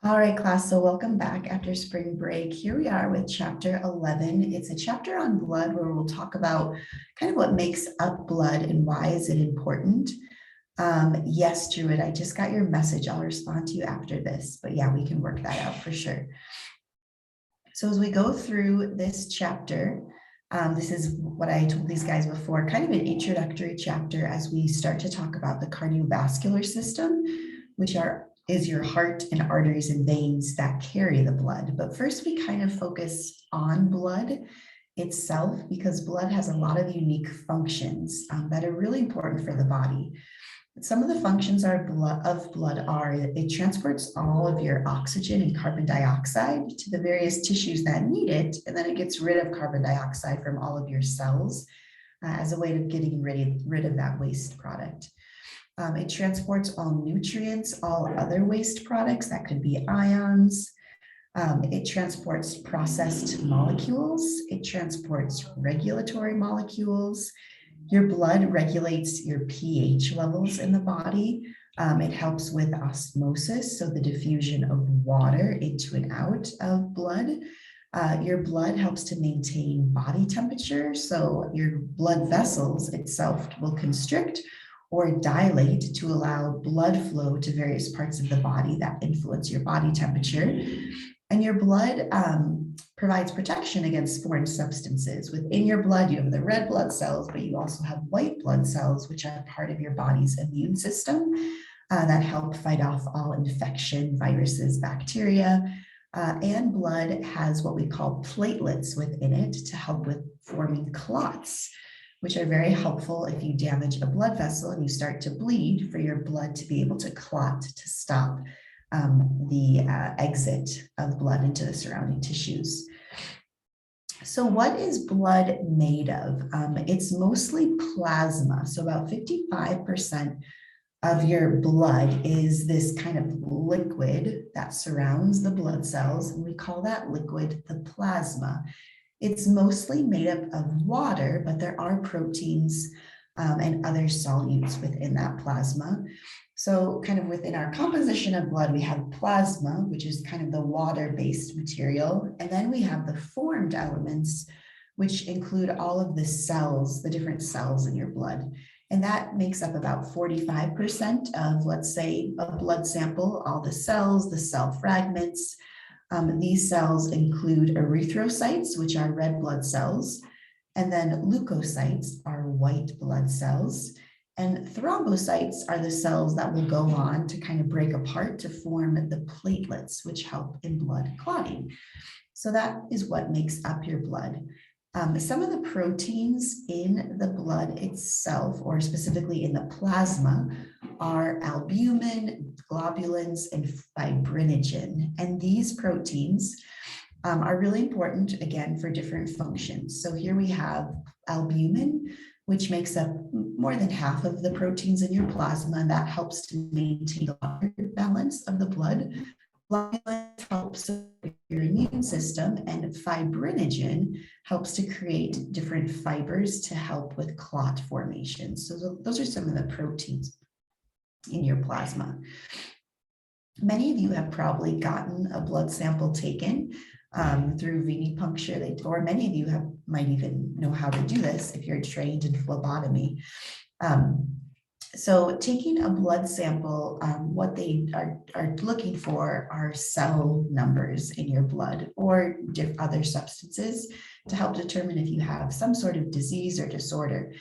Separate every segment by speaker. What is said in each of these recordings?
Speaker 1: All right, class, so welcome back after spring break. Here we are with chapter 11. It's a chapter on blood where we'll talk about kind of what makes up blood and why is it important. Yes, Druid, I just got your message. I'll respond to you after this, but yeah, we can work that out for sure. So as we go through this chapter, this is what I told these guys before, kind of an introductory chapter as we start to talk about the cardiovascular system, which is your heart and arteries and veins that carry the blood. But first we kind of focus on blood itself because blood has a lot of unique functions that are really important for the body. Some of the functions of blood are that it transports all of your oxygen and carbon dioxide to the various tissues that need it, and then it gets rid of carbon dioxide from all of your cells as a way of getting rid of that waste product. It transports all nutrients, all other waste products, that could be ions. It transports processed molecules. It transports regulatory molecules. Your blood regulates your pH levels in the body. It helps with osmosis, so the diffusion of water into and out of blood. Your blood helps to maintain body temperature, so your blood vessels itself will constrict or dilate to allow blood flow to various parts of the body that influence your body temperature. And your blood provides protection against foreign substances. Within your blood, you have the red blood cells, but you also have white blood cells, which are part of your body's immune system that help fight off all infection, viruses, bacteria. And blood has what we call platelets within it to help with forming clots, which are very helpful if you damage a blood vessel and you start to bleed, for your blood to be able to clot to stop the exit of blood into the surrounding tissues. So what is blood made of? It's mostly plasma. So about 55% of your blood is this kind of liquid that surrounds the blood cells, and we call that liquid the plasma. It's mostly made up of water, but there are proteins and other solutes within that plasma. So kind of within our composition of blood, we have plasma, which is kind of the water-based material. And then we have the formed elements, which include all of the cells, the different cells in your blood. And that makes up about 45% of, let's say, a blood sample, all the cells, the cell fragments. These cells include erythrocytes, which are red blood cells, and then leukocytes are white blood cells, and thrombocytes are the cells that will go on to kind of break apart to form the platelets, which help in blood clotting. So that is what makes up your blood. Some of the proteins in the blood itself, or specifically in the plasma, are albumin, globulins, and fibrinogen. And these proteins are really important, again, for different functions. So here we have albumin, which makes up more than half of the proteins in your plasma, and that helps to maintain the water balance of the blood. Globulin helps with your immune system, and fibrinogen helps to create different fibers to help with clot formation. So those are some of the proteins in your plasma. Many of you have probably gotten a blood sample taken through venipuncture, or many of you might even know how to do this if you're trained in phlebotomy. So taking a blood sample, what they are looking for are cell numbers in your blood or other substances to help determine if you have some sort of disease or disorder.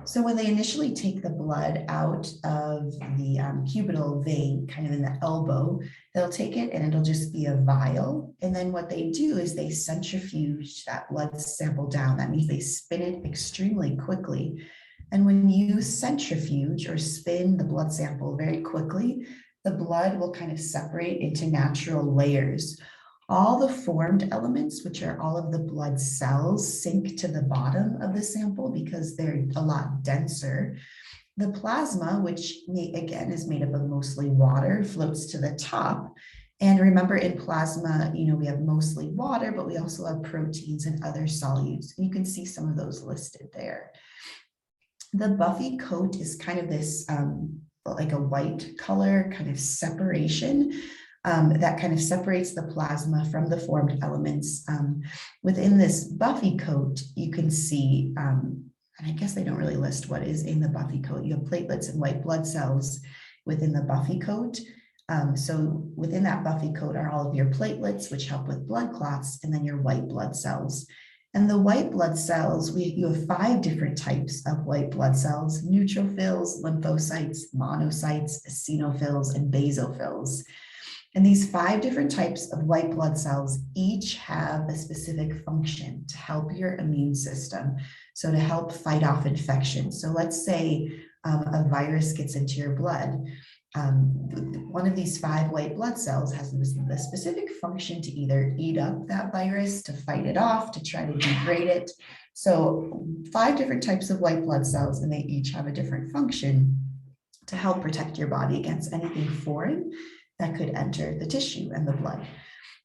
Speaker 1: So when they initially take the blood out of the cubital vein, kind of in the elbow, they'll take it and it'll just be a vial. And then what they do is they centrifuge that blood sample down. That means they spin it extremely quickly. And when you centrifuge or spin the blood sample very quickly, the blood will kind of separate into natural layers. All the formed elements, which are all of the blood cells, sink to the bottom of the sample because they're a lot denser. The plasma, which again is made up of mostly water, floats to the top. And remember, in plasma, we have mostly water, but we also have proteins and other solutes. You can see some of those listed there. The buffy coat is kind of this like a white color kind of separation that kind of separates the plasma from the formed elements. Within this Buffy coat, you can see, and I guess they don't really list what is in the Buffy coat. You have platelets and white blood cells within the Buffy coat. So within that Buffy coat are all of your platelets, which help with blood clots, and then your white blood cells. And the white blood cells, you have 5 different types of white blood cells: neutrophils, lymphocytes, monocytes, eosinophils, and basophils. And these 5 different types of white blood cells each have a specific function to help your immune system. So to help fight off infection. So let's say a virus gets into your blood. One of these 5 white blood cells has the specific function to either eat up that virus, to fight it off, to try to degrade it. So 5 different types of white blood cells, and they each have a different function to help protect your body against anything foreign that could enter the tissue and the blood.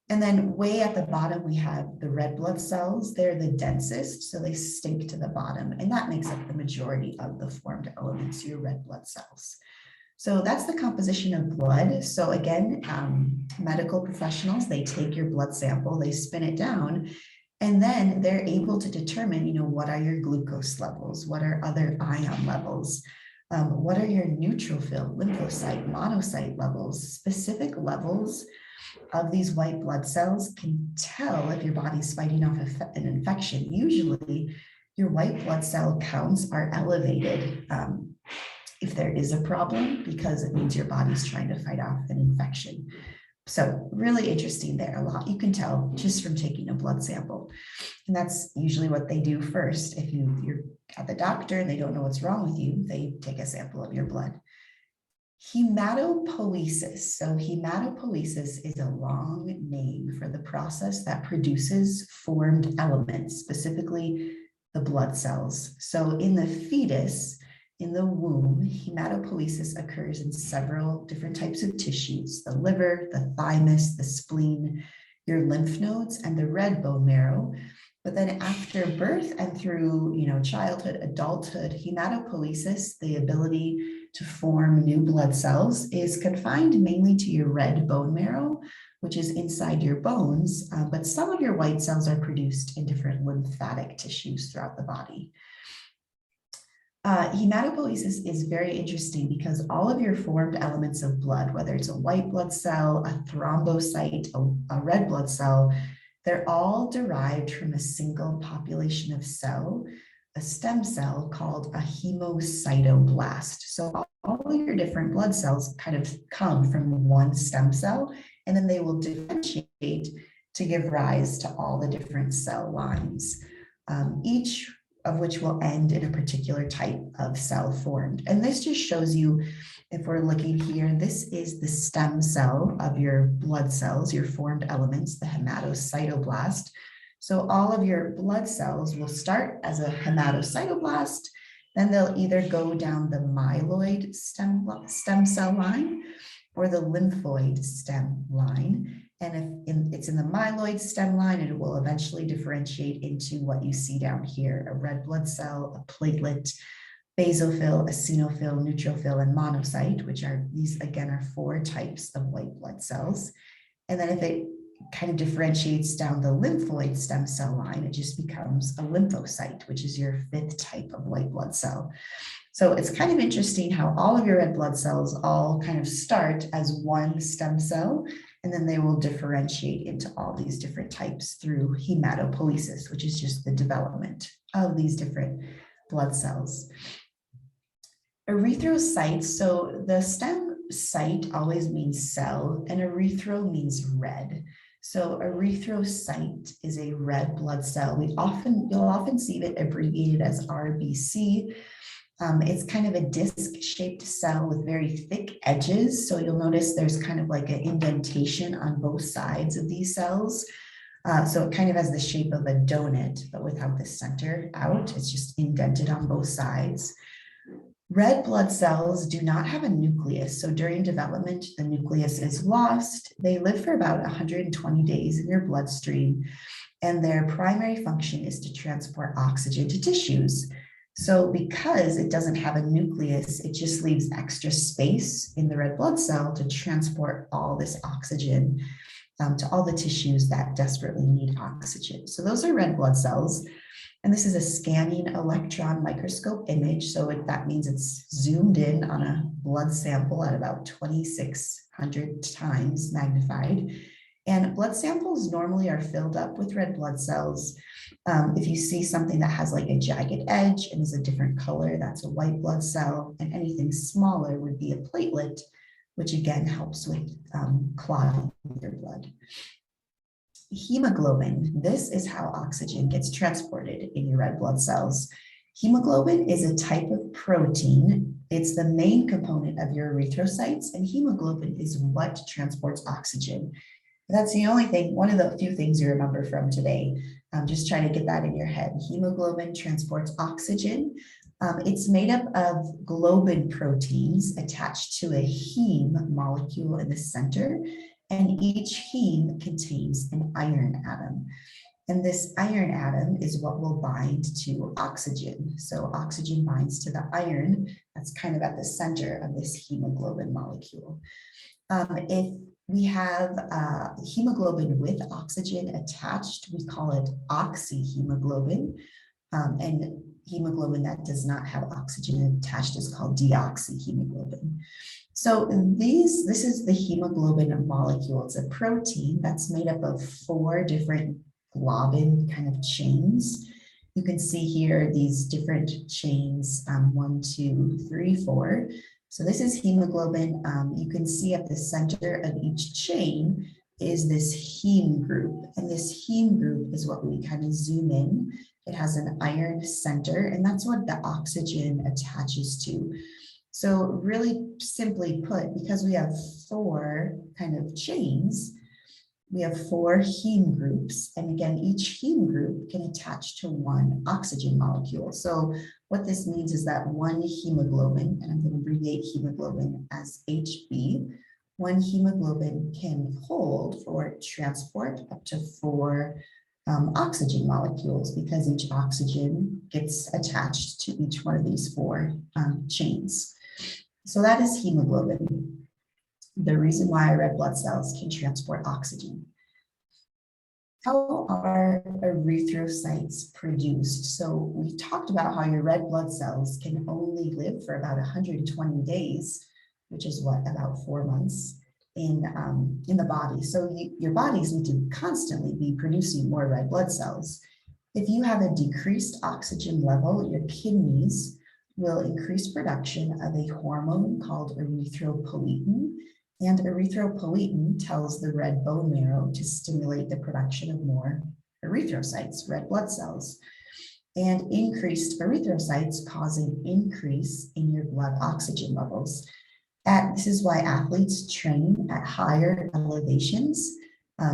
Speaker 1: And then way at the bottom, we have the red blood cells. They're the densest, so they stink to the bottom, and that makes up the majority of the formed elements, your red blood cells. So that's the composition of blood. So again, medical professionals, they take your blood sample, they spin it down, and then they're able to determine, what are your glucose levels? What are other ion levels? What are your neutrophil, lymphocyte, monocyte levels? Specific levels of these white blood cells can tell if your body's fighting off an infection. Usually, your white blood cell counts are elevated if there is a problem, because it means your body's trying to fight off an infection. So really interesting there. A lot you can tell just from taking a blood sample. And that's usually what they do first. If you're at the doctor and they don't know what's wrong with you, they take a sample of your blood. Hematopoiesis. So hematopoiesis is a long name for the process that produces formed elements, specifically the blood cells. So in the fetus, in the womb, hematopoiesis occurs in several different types of tissues: the liver, the thymus, the spleen, your lymph nodes, and the red bone marrow. But then after birth and through childhood, adulthood, hematopoiesis, the ability to form new blood cells, is confined mainly to your red bone marrow, which is inside your bones, but some of your white cells are produced in different lymphatic tissues throughout the body. Hematopoiesis is very interesting because all of your formed elements of blood, whether it's a white blood cell, a thrombocyte, a red blood cell, they're all derived from a single population of cell, a stem cell called a hemocytoblast. So all of your different blood cells kind of come from one stem cell, and then they will differentiate to give rise to all the different cell lines, each of which will end in a particular type of cell formed. And this just shows you, if we're looking here, this is the stem cell of your blood cells, your formed elements, the hematocytoblast. So all of your blood cells will start as a hematocytoblast, then they'll either go down the myeloid stem cell line or the lymphoid stem line. And if it's in the myeloid stem line, it will eventually differentiate into what you see down here: a red blood cell, a platelet, basophil, eosinophil, neutrophil, and monocyte, which are, these again are 4 types of white blood cells. And then if it kind of differentiates down the lymphoid stem cell line, it just becomes a lymphocyte, which is your 5th type of white blood cell. So it's kind of interesting how all of your red blood cells all kind of start as one stem cell, and then they will differentiate into all these different types through hematopoiesis, which is just the development of these different blood cells. Erythrocytes, so the stem site always means cell, and erythro means red. So erythrocyte is a red blood cell. You'll often see it abbreviated as RBC. It's kind of a disc-shaped cell with very thick edges. So you'll notice there's kind of like an indentation on both sides of these cells. So it kind of has the shape of a donut, but without the center out. It's just indented on both sides. Red blood cells do not have a nucleus. So during development, the nucleus is lost. They live for about 120 days in your bloodstream, and their primary function is to transport oxygen to tissues. So because it doesn't have a nucleus, it just leaves extra space in the red blood cell to transport all this oxygen to all the tissues that desperately need oxygen. So those are red blood cells. And this is a scanning electron microscope image. So that means it's zoomed in on a blood sample at about 2,600 times magnified. And blood samples normally are filled up with red blood cells. If you see something that has like a jagged edge and is a different color, that's a white blood cell. And anything smaller would be a platelet, which again helps with clotting your blood. Hemoglobin, this is how oxygen gets transported in your red blood cells. Hemoglobin is a type of protein. It's the main component of your erythrocytes, and hemoglobin is what transports oxygen. That's the only thing, one of the few things you remember from today. Just try to get that in your head. Hemoglobin transports oxygen. It's made up of globin proteins attached to a heme molecule in the center, and each heme contains an iron atom. And this iron atom is what will bind to oxygen. So oxygen binds to the iron that's kind of at the center of this hemoglobin molecule. If we have hemoglobin with oxygen attached, we call it oxyhemoglobin. And hemoglobin that does not have oxygen attached is called deoxyhemoglobin. So this is the hemoglobin molecule. It's a protein that's made up of 4 different globin kind of chains. You can see here these different chains, 1, 2, 3, 4. So this is hemoglobin. You can see at the center of each chain is this heme group. And this heme group is what we kind of zoom in. It has an iron center, and that's what the oxygen attaches to. So really simply put, because we have 4 kind of chains, we have 4 heme groups. And again, each heme group can attach to 1 oxygen molecule. So what this means is that 1 hemoglobin, and I'm going to abbreviate hemoglobin as HB, 1 hemoglobin can hold or transport up to 4 oxygen molecules, because each oxygen gets attached to each one of these 4 chains. So that is hemoglobin, the reason why red blood cells can transport oxygen. How are erythrocytes produced? So we talked about how your red blood cells can only live for about 120 days, which is what, about 4 months in the body. So your bodies need to constantly be producing more red blood cells. If you have a decreased oxygen level, your kidneys will increase production of a hormone called erythropoietin. And erythropoietin tells the red bone marrow to stimulate the production of more erythrocytes, red blood cells. And increased erythrocytes cause an increase in your blood oxygen levels. This is why athletes train at higher elevations,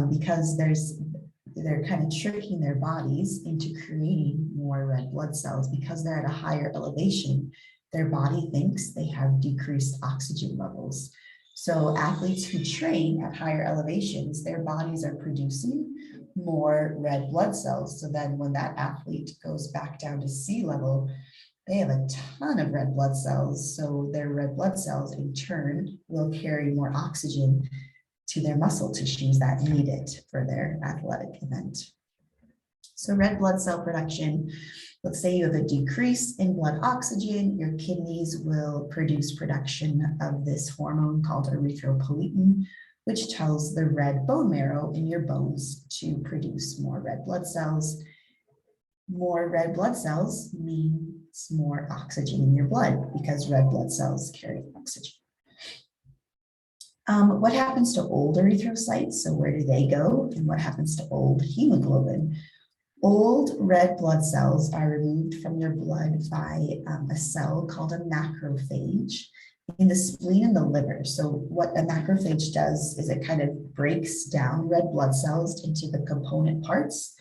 Speaker 1: because they're kind of tricking their bodies into creating more red blood cells. Because they're at a higher elevation, their body thinks they have decreased oxygen levels. So athletes who train at higher elevations, their bodies are producing more red blood cells. So then when that athlete goes back down to sea level, they have a ton of red blood cells. So their red blood cells in turn will carry more oxygen to their muscle tissues that need it for their athletic event. So red blood cell production, let's say you have a decrease in blood oxygen, your kidneys will produce production of this hormone called erythropoietin, which tells the red bone marrow in your bones to produce more red blood cells. More red blood cells means more oxygen in your blood, because red blood cells carry oxygen. What happens to old erythrocytes? So where do they go? And what happens to old hemoglobin? Old red blood cells are removed from your blood by a cell called a macrophage in the spleen and the liver. So what a macrophage does is it kind of breaks down red blood cells into the component parts.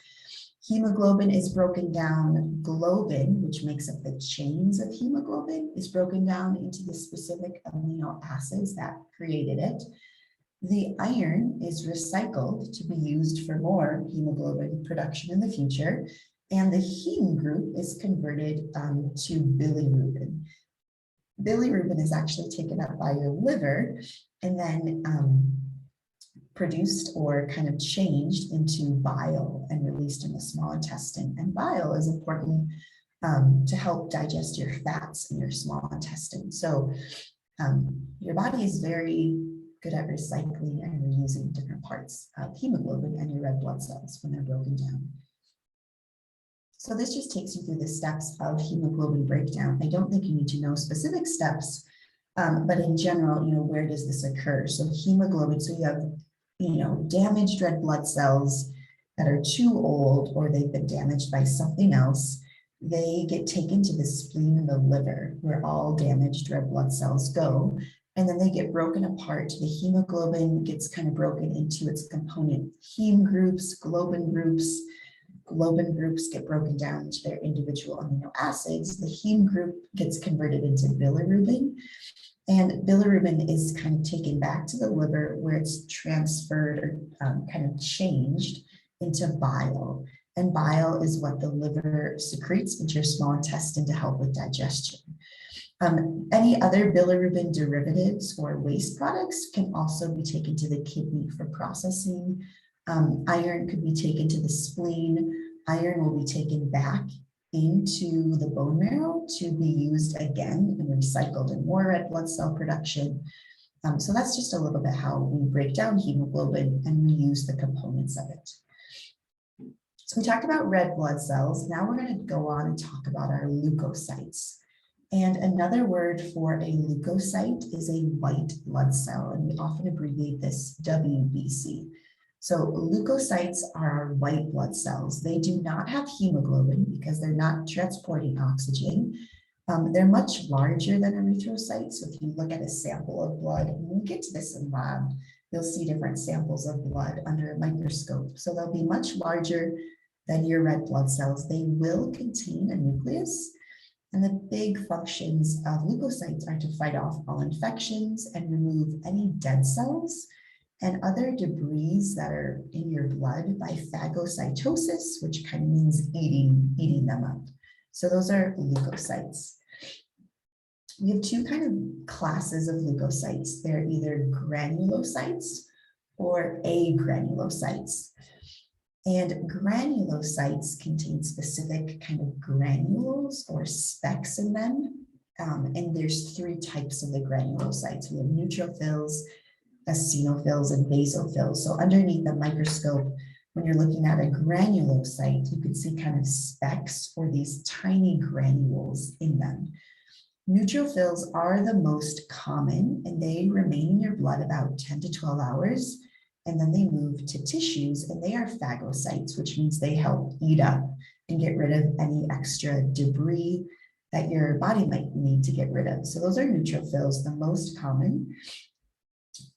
Speaker 1: Hemoglobin is broken down. Globin, which makes up the chains of hemoglobin, is broken down into the specific amino acids that created it. The iron is recycled to be used for more hemoglobin production in the future. And the heme group is converted to bilirubin. Bilirubin is actually taken up by your liver and then produced or kind of changed into bile and released in the small intestine. And bile is important to help digest your fats in your small intestine. So your body is very good at recycling and reusing different parts of hemoglobin and your red blood cells when they're broken down. So this just takes you through the steps of hemoglobin breakdown. I don't think you need to know specific steps, but in general, where does this occur? So hemoglobin, so you have, damaged red blood cells that are too old or they've been damaged by something else. They get taken to the spleen and the liver where all damaged red blood cells go. And then they get broken apart. The hemoglobin gets kind of broken into its component heme groups, globin groups. Globin groups get broken down into their individual amino acids. The heme group gets converted into bilirubin. And bilirubin is kind of taken back to the liver where it's transferred or kind of changed into bile. And bile is what the liver secretes into your small intestine to help with digestion. Any other bilirubin derivatives or waste products can also be taken to the kidney for processing. Iron could be taken to the spleen. Iron will be taken back into the bone marrow to be used again and recycled in more red blood cell production. So that's just a little bit how we break down hemoglobin and we use the components of it. So we talked about red blood cells. Now we're going to go on and talk about our leukocytes. And another word for a leukocyte is a white blood cell, and we often abbreviate this WBC. So leukocytes are our white blood cells. They do not have hemoglobin because they're not transporting oxygen. They're much larger than erythrocytes. So if you look at a sample of blood, and we'll get to this in lab, you'll see different samples of blood under a microscope. So they'll be much larger than your red blood cells. They will contain a nucleus. And the big functions of leukocytes are to fight off all infections and remove any dead cells and other debris that are in your blood by phagocytosis, which kind of means eating them up. So those are leukocytes. We have two kind of classes of leukocytes. They're either granulocytes or agranulocytes. And granulocytes contain specific kind of granules or specks in them. And there's three types of the granulocytes. We have neutrophils, eosinophils, and basophils. So underneath the microscope, when you're looking at a granulocyte, you can see kind of specks or these tiny granules in them. Neutrophils are the most common, and they remain in your blood about 10 to 12 hours. And then they move to tissues, and they are phagocytes, which means they help eat up and get rid of any extra debris that your body might need to get rid of. So those are neutrophils, the most common.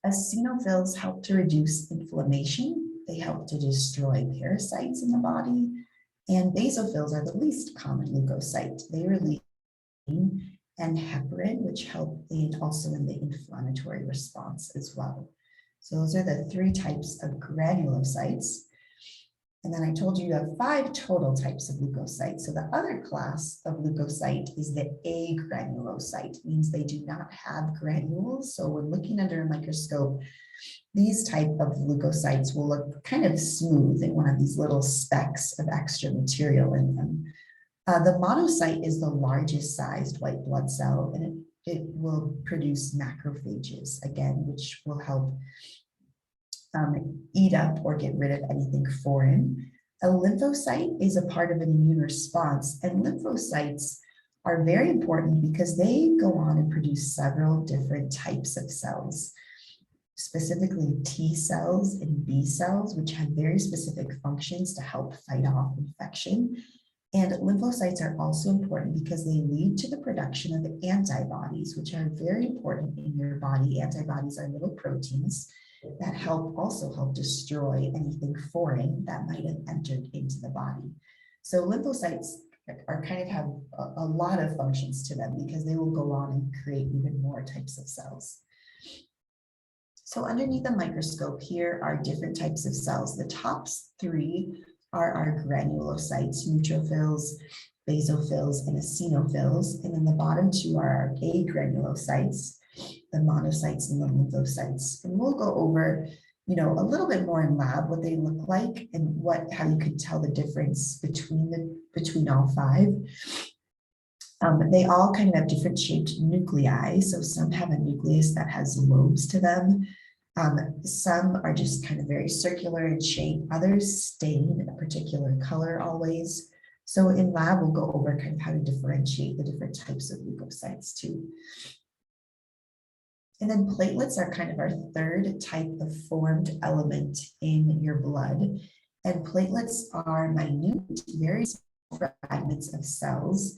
Speaker 1: Eosinophils help to reduce inflammation. They help to destroy parasites in the body. And basophils are the least common leukocyte. They release and heparin, which help also in the inflammatory response as well. So those are the three types of granulocytes. And then I told you have 5 total types of leukocytes. So the other class of leukocyte is the agranulocyte, means they do not have granules. So when looking under a microscope, these type of leukocytes will look kind of smooth. They won't have these little specks of extra material in them. The monocyte is the largest sized white blood cell, and it will produce macrophages, again, which will help eat up or get rid of anything foreign. A lymphocyte is a part of an immune response, and lymphocytes are very important because they go on and produce several different types of cells, specifically T cells and B cells, which have very specific functions to help fight off infection. And lymphocytes are also important because they lead to the production of antibodies, which are very important in your body. Antibodies are little proteins that also help destroy anything foreign that might have entered into the body. So lymphocytes are kind of have a lot of functions to them because they will go on and create even more types of cells. So underneath the microscope here are different types of cells. The top 3 are our granulocytes, neutrophils, basophils, and eosinophils. And then the bottom two are our agranulocytes, the monocytes and the lymphocytes. And we'll go over, a little bit more in lab what they look like and how you could tell the difference between all five. They all kind of have different shaped nuclei. So some have a nucleus that has lobes to them. Some are just kind of very circular in shape. Others stain a particular color always. So in lab, we'll go over kind of how to differentiate the different types of leukocytes too. And then platelets are kind of our third type of formed element in your blood. And platelets are minute, very small fragments of cells,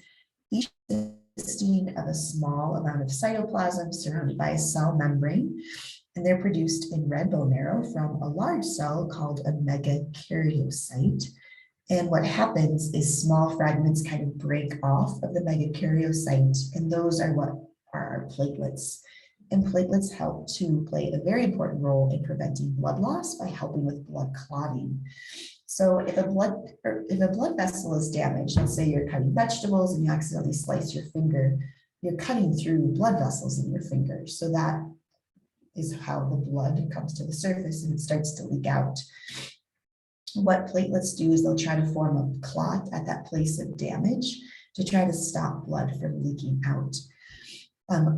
Speaker 1: each consisting of a small amount of cytoplasm surrounded by a cell membrane. And they're produced in red bone marrow from a large cell called a megakaryocyte. And what happens is small fragments kind of break off of the megakaryocyte, and those are what are our platelets. And platelets help to play a very important role in preventing blood loss by helping with blood clotting. So if a blood vessel is damaged, let's say you're cutting vegetables and you accidentally slice your finger, you're cutting through blood vessels in your finger. So that is how the blood comes to the surface and it starts to leak out. What platelets do is they'll try to form a clot at that place of damage to try to stop blood from leaking out.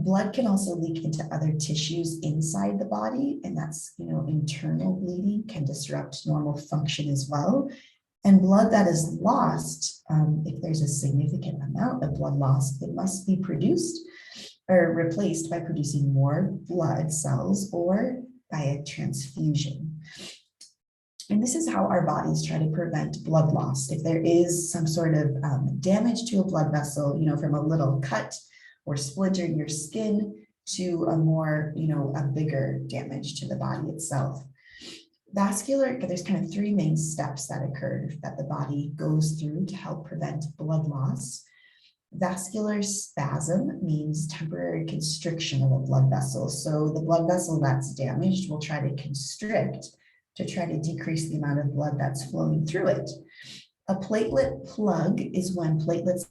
Speaker 1: Blood can also leak into other tissues inside the body, and that's, internal bleeding can disrupt normal function as well. And blood that is lost, if there's a significant amount of blood loss, it must be produced or replaced by producing more blood cells or by a transfusion. And this is how our bodies try to prevent blood loss. If there is some sort of damage to a blood vessel, from a little cut or splinter in your skin to a more, a bigger damage to the body itself. There's kind of three main steps that occur that the body goes through to help prevent blood loss. Vascular spasm means temporary constriction of a blood vessel. So the blood vessel that's damaged will try to constrict to try to decrease the amount of blood that's flowing through it. A platelet plug is when platelets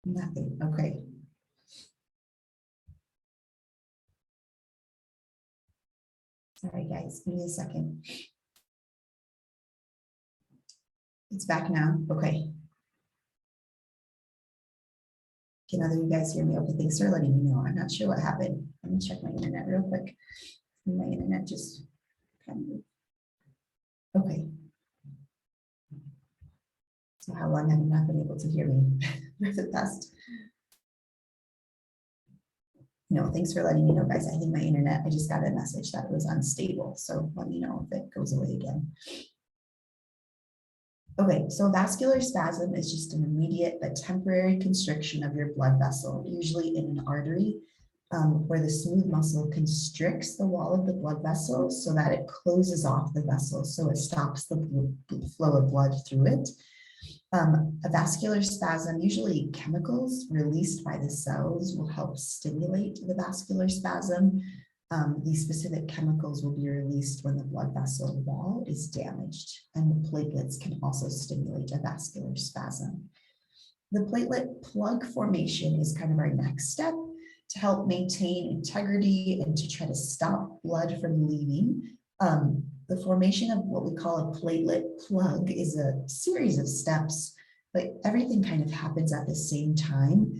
Speaker 1: nothing. Okay. Sorry, guys, give me a second. It's back now. Okay. Can either of you guys hear me? Okay, thanks for letting me know. I'm not sure what happened. Let me check my internet real quick. My internet just kind of. Okay. So how long have you not been able to hear me for the past? No, thanks for letting me know, guys. I think my internet, I just got a message that it was unstable. So let me know if it goes away again. Okay, so vascular spasm is just an immediate but temporary constriction of your blood vessel, usually in an artery, where the smooth muscle constricts the wall of the blood vessel so that it closes off the vessel, so it stops the flow of blood through it. A vascular spasm, usually chemicals released by the cells, will help stimulate the vascular spasm. These specific chemicals will be released when the blood vessel wall is damaged, and platelets can also stimulate a vascular spasm. The platelet plug formation is kind of our next step to help maintain integrity and to try to stop blood from leaving. The formation of what we call a platelet plug is a series of steps, but everything kind of happens at the same time.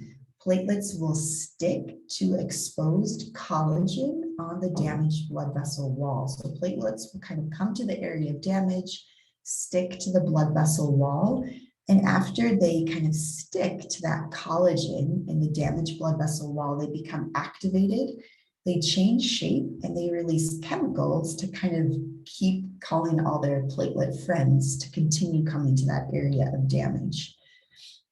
Speaker 1: Platelets will stick to exposed collagen on the damaged blood vessel wall. So platelets will kind of come to the area of damage, stick to the blood vessel wall. And after they kind of stick to that collagen in the damaged blood vessel wall, they become activated, they change shape, and they release chemicals to kind of keep calling all their platelet friends to continue coming to that area of damage.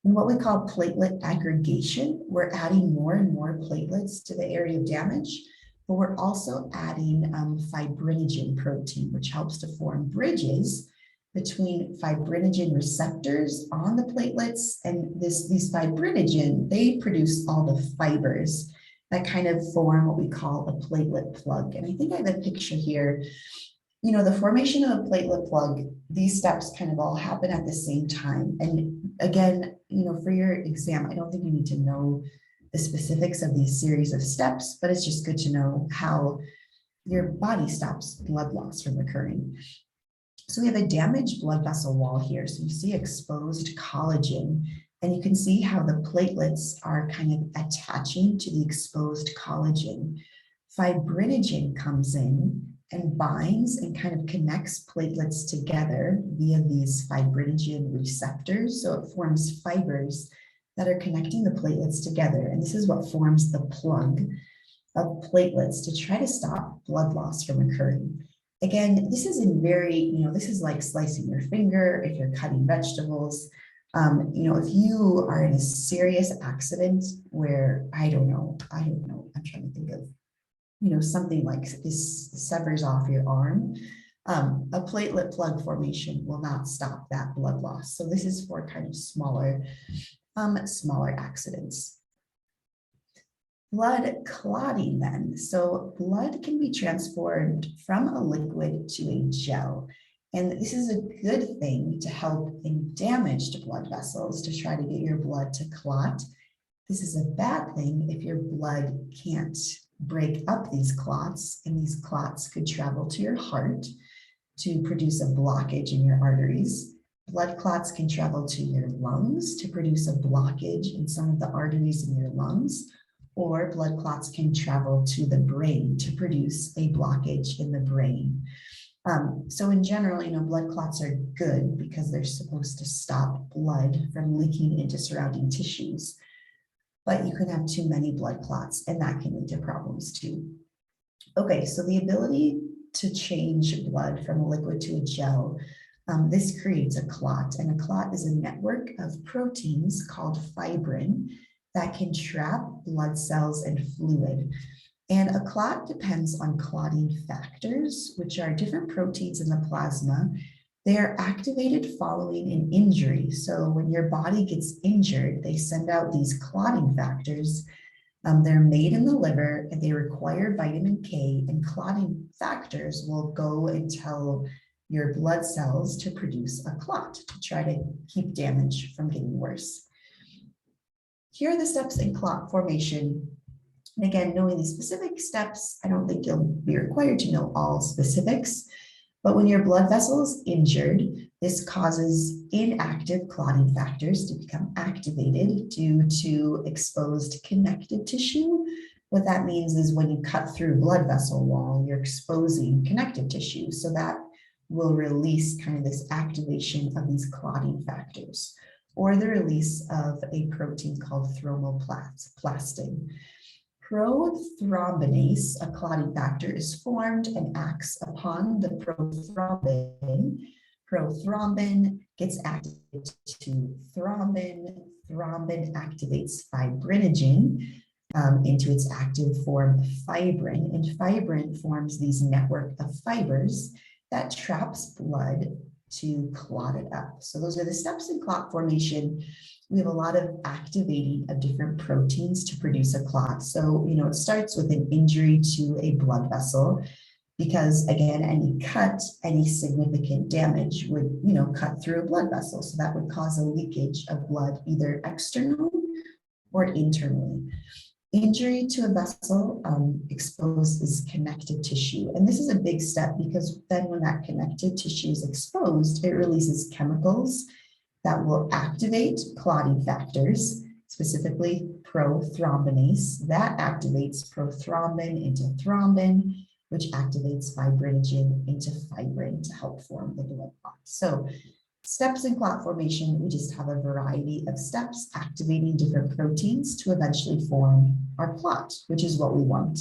Speaker 1: And what we call platelet aggregation, we're adding more and more platelets to the area of damage, but we're also adding fibrinogen protein, which helps to form bridges between fibrinogen receptors on the platelets, and these fibrinogen, they produce all the fibers that kind of form what we call a platelet plug. And I think I have a picture here. You know, the formation of a platelet plug, these steps kind of all happen at the same time. And again, you know, for your exam, I don't think you need to know the specifics of these series of steps, but it's just good to know how your body stops blood loss from occurring. So we have a damaged blood vessel wall here. So you see exposed collagen, and you can see how the platelets are kind of attaching to the exposed collagen. Fibrinogen comes in and binds and kind of connects platelets together via these fibrinogen receptors. So it forms fibers that are connecting the platelets together. And this is what forms the plug of platelets to try to stop blood loss from occurring. Again, this is in very, you know, this is like slicing your finger if you're cutting vegetables. You know, if you are in a serious accident where, I don't know, I'm trying to think of, you know, something like this severs off your arm, a platelet plug formation will not stop that blood loss. So this is for kind of smaller accidents. Blood clotting then. So blood can be transformed from a liquid to a gel. And this is a good thing to help in damaged blood vessels to try to get your blood to clot. This is a bad thing if your blood can't break up these clots, and these clots could travel to your heart to produce a blockage in your arteries. Blood clots can travel to your lungs to produce a blockage in some of the arteries in your lungs, or blood clots can travel to the brain to produce a blockage in the brain. So in general, you know, blood clots are good because they're supposed to stop blood from leaking into surrounding tissues. But you can have too many blood clots, and that can lead to problems too. Okay, so the ability to change blood from a liquid to a gel, this creates a clot, and a clot is a network of proteins called fibrin that can trap blood cells and fluid. And a clot depends on clotting factors, which are different proteins in the plasma. They are activated following an injury. So when your body gets injured, they send out these clotting factors. They're made in the liver, and they require vitamin K, and clotting factors will go and tell your blood cells to produce a clot to try to keep damage from getting worse. Here are the steps in clot formation. And again, knowing these specific steps, I don't think you'll be required to know all specifics, but when your blood vessel is injured, this causes inactive clotting factors to become activated due to exposed connective tissue. What that means is when you cut through blood vessel wall, you're exposing connective tissue. So that will release kind of this activation of these clotting factors, or the release of a protein called thromoplastin. Prothrombinase, a clotting factor, is formed and acts upon the prothrombin. Prothrombin gets activated to thrombin. Thrombin activates fibrinogen into its active form, fibrin, and fibrin forms these network of fibers that traps blood to clot it up. So those are the steps in clot formation. We have a lot of activating of different proteins to produce a clot. So, you know, it starts with an injury to a blood vessel, because again, any cut, any significant damage would, you know, cut through a blood vessel. So that would cause a leakage of blood either externally or internally. Injury to a vessel exposes connective tissue. And this is a big step, because then when that connective tissue is exposed, it releases chemicals that will activate clotting factors, specifically prothrombinase. That activates prothrombin into thrombin. which activates fibrinogen into fibrin to help form the blood clot. So steps in clot formation, we just have a variety of steps activating different proteins to eventually form our clot, which is what we want.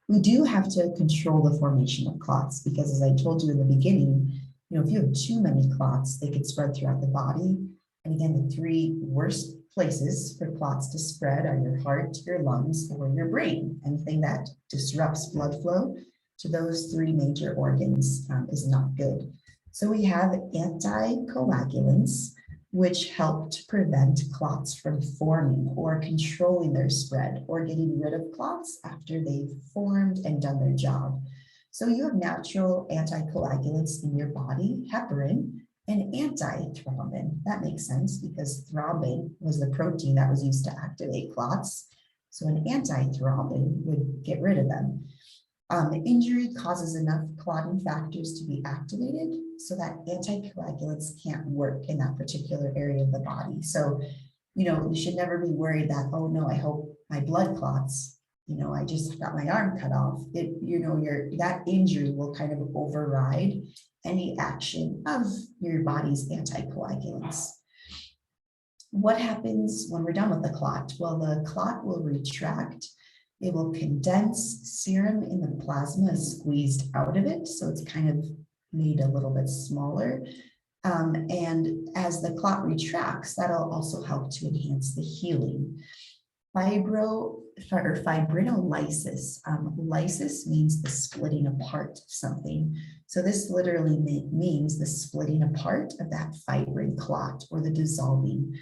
Speaker 1: We do have to control the formation of clots because, as I told you in the beginning, if you have too many clots, they could spread throughout the body. And again, the three worst places for clots to spread are your heart, your lungs, or your brain. Anything that disrupts blood flow to those three major organs is not good. So we have anticoagulants, which help to prevent clots from forming or controlling their spread or getting rid of clots after they've formed and done their job. So you have natural anticoagulants in your body, heparin and antithrombin. That makes sense because thrombin was the protein that was used to activate clots. So an antithrombin would get rid of them. Injury causes enough clotting factors to be activated so that anticoagulants can't work in that particular area of the body. So, you should never be worried that, oh no, I hope my blood clots, I just got my arm cut off. That injury will kind of override any action of your body's anticoagulants. What happens when we're done with the clot? Well, the clot will retract. It will condense. Serum in the plasma is squeezed out of it, so it's kind of made a little bit smaller. And as the clot retracts, that'll also help to enhance the healing. Fibrinolysis. Lysis means the splitting apart of something. So this literally means the splitting apart of that fibrin clot or the dissolving.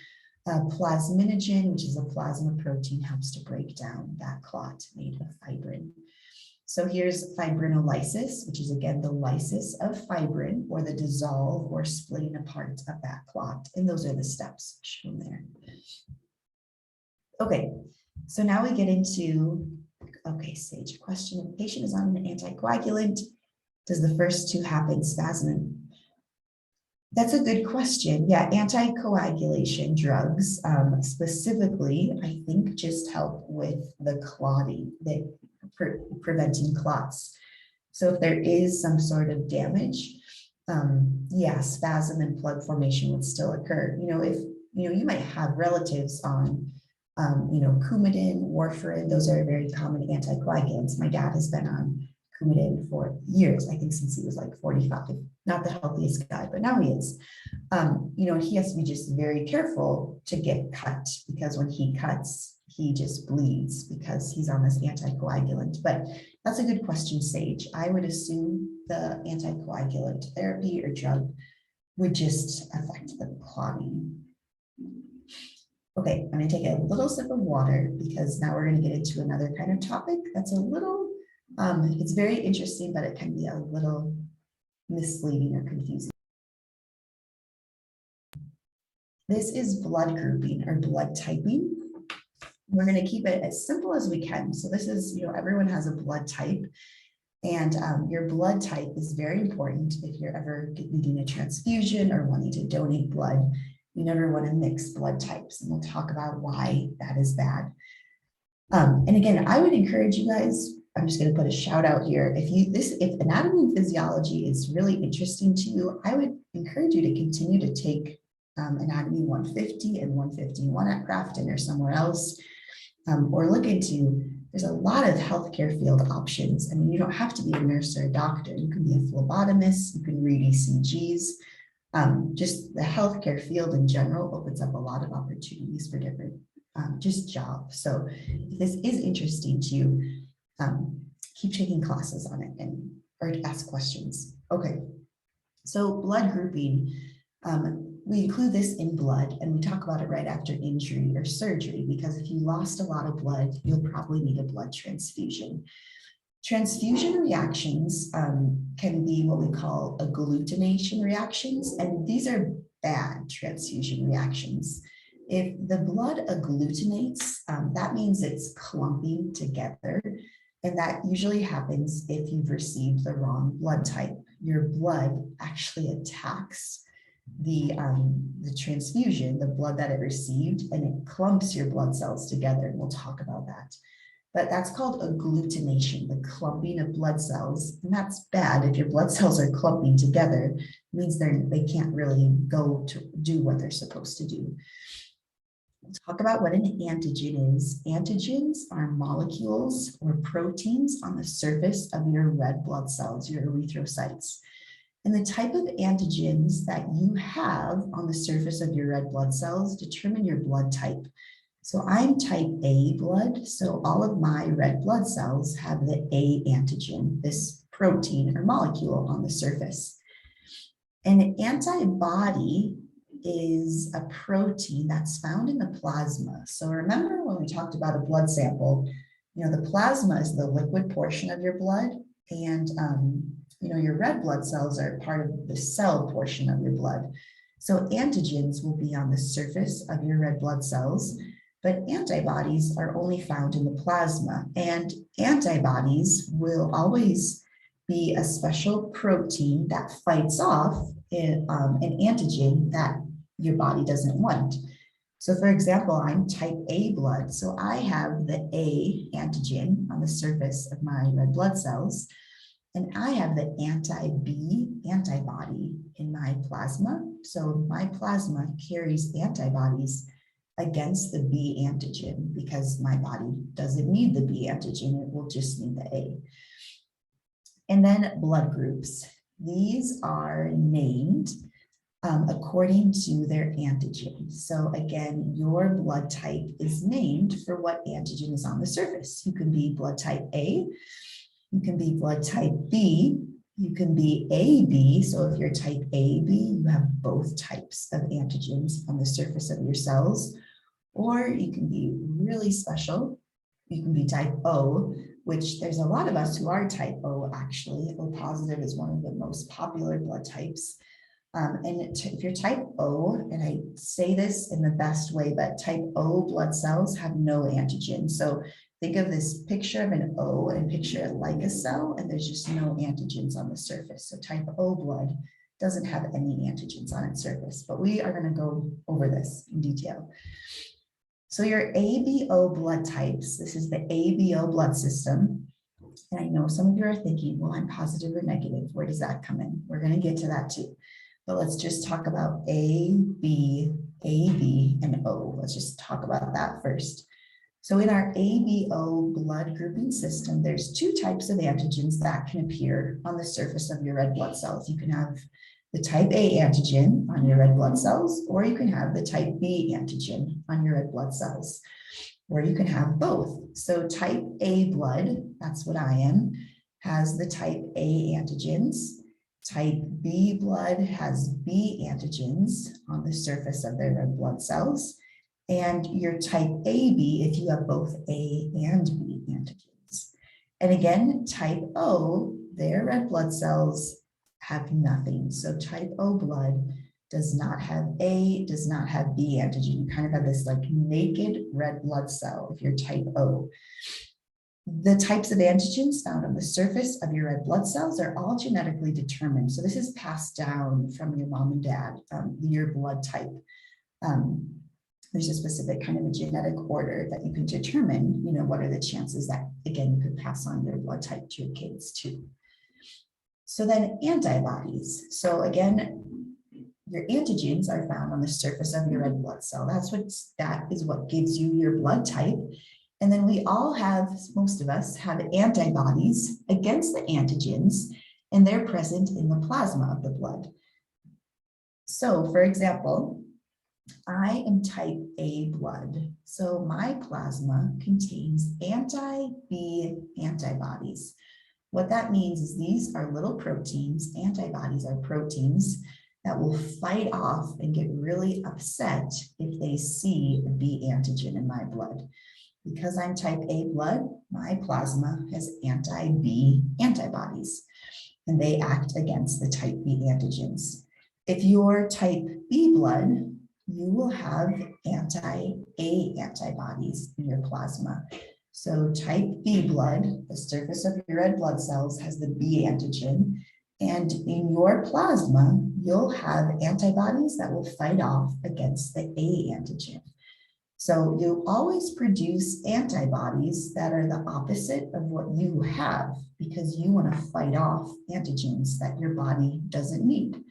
Speaker 1: Plasminogen, which is a plasma protein, helps to break down that clot made of fibrin. So here's fibrinolysis, which is again the lysis of fibrin or the dissolve or splitting apart of that clot. And those are the steps shown there. Okay, so now we get into, Sage, question. If the patient is on an anticoagulant, does the first two happen, spasm? That's a good question. Yeah, anticoagulation drugs specifically, I think, just help with the clotting, preventing clots. So if there is some sort of damage, spasm and plug formation would still occur. If you might have relatives on, Coumadin, warfarin, those are very common anticoagulants. My dad has been on Coumadin for years, I think since he was like 45, not the healthiest guy, but now he is. He has to be just very careful to get cut because when he cuts, he just bleeds because he's on this anticoagulant. But that's a good question, Sage. I would assume the anticoagulant therapy or drug would just affect the clotting. Okay, I'm going to take a little sip of water because now we're going to get into another kind of topic that's a little, it's very interesting, but it can be a little misleading or confusing. This is blood grouping or blood typing. We're going to keep it as simple as we can. So this is, everyone has a blood type, and your blood type is very important if you're ever needing a transfusion or wanting to donate blood. You never want to mix blood types, and we'll talk about why that is bad. And again, I would encourage you guys, I'm just going to put a shout out here. If anatomy and physiology is really interesting to you, I would encourage you to continue to take anatomy 150 and 151 at Crafton or somewhere else, or look into, there's a lot of healthcare field options. I mean, you don't have to be a nurse or a doctor. You can be a phlebotomist, you can read ECGs. Just the healthcare field in general opens up a lot of opportunities for different just jobs. So if this is interesting to you, keep taking classes on it or ask questions. Okay, so blood grouping, we include this in blood and we talk about it right after injury or surgery, because if you lost a lot of blood, you'll probably need a blood transfusion. Transfusion reactions can be what we call agglutination reactions, and these are bad transfusion reactions. If the blood agglutinates, that means it's clumping together, and that usually happens if you've received the wrong blood type. Your blood actually attacks the transfusion, the blood that it received, and it clumps your blood cells together, and we'll talk about that. but that's called agglutination, the clumping of blood cells. And that's bad. If your blood cells are clumping together, it means they can't really go to do what they're supposed to do. We'll talk about what an antigen is. Antigens are molecules or proteins on the surface of your red blood cells, your erythrocytes. And the type of antigens that you have on the surface of your red blood cells determine your blood type. So I'm type A blood, so all of my red blood cells have the A antigen, this protein or molecule on the surface. An antibody is a protein that's found in the plasma. So remember when we talked about a blood sample, the plasma is the liquid portion of your blood, and your red blood cells are part of the cell portion of your blood. So antigens will be on the surface of your red blood cells, but antibodies are only found in the plasma, and antibodies will always be a special protein that fights off an antigen that your body doesn't want. So for example, I'm type A blood, so I have the A antigen on the surface of my red blood cells, and I have the anti-B antibody in my plasma. So my plasma carries antibodies against the B antigen because my body doesn't need the B antigen, it will just need the A. And then blood groups. These are named according to their antigen. So again, your blood type is named for what antigen is on the surface. You can be blood type A, you can be blood type B, you can be AB. So if you're type AB, you have both types of antigens on the surface of your cells. Or you can be really special. You can be type O, which there's a lot of us who are type O actually. O positive is one of the most popular blood types. And if you're type O, and I say this in the best way, but type O blood cells have no antigen. So think of this picture of an O and picture it like a cell, and there's just no antigens on the surface. So type O blood doesn't have any antigens on its surface, but we are going to go over this in detail. So your ABO blood types, this is the ABO blood system. And I know some of you are thinking, well, I'm positive or negative. Where does that come in? We're going to get to that too. But let's just talk about A, B, AB, and O. Let's just talk about that first. So in our ABO blood grouping system, there's two types of antigens that can appear on the surface of your red blood cells. You can have the type A antigen on your red blood cells, or you can have the type B antigen on your red blood cells, or you can have both. So type A blood, that's what I am, has the type A antigens. Type B blood has B antigens on the surface of their red blood cells. And your type AB, if you have both A and B antigens. And again, type O, their red blood cells have nothing. So type O blood does not have A, does not have B antigen. You kind of have this like naked red blood cell if you're type O. The types of antigens found on the surface of your red blood cells are all genetically determined. So this is passed down from your mom and dad, your blood type. There's a specific kind of a genetic order that you can determine, what are the chances that, again, you could pass on your blood type to your kids too. So then antibodies. So again, your antigens are found on the surface of your red blood cell. That is what gives you your blood type. And then we all have, most of us have antibodies against the antigens, and they're present in the plasma of the blood. So for example, I am type A blood. So my plasma contains anti-B antibodies. What that means is these are little proteins. Antibodies are proteins that will fight off and get really upset if they see a B antigen in my blood. Because I'm type A blood, my plasma has anti-B antibodies, and they act against the type B antigens. If you're type B blood, you will have anti-A antibodies in your plasma. So type B blood, the surface of your red blood cells has the B antigen, and in your plasma, you'll have antibodies that will fight off against the A antigen. So you always produce antibodies that are the opposite of what you have because you want to fight off antigens that your body doesn't need.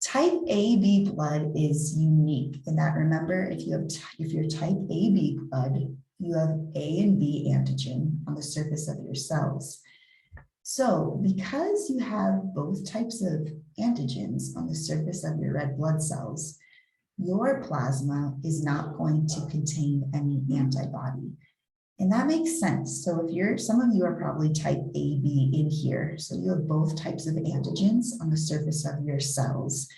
Speaker 1: Type AB blood is unique in that, remember, if you're type AB blood, you have A and B antigen on the surface of your cells. So because you have both types of antigens on the surface of your red blood cells, your plasma is not going to contain any antibody. And that makes sense. So if some of you are probably type AB in here, so you have both types of antigens on the surface of your cells.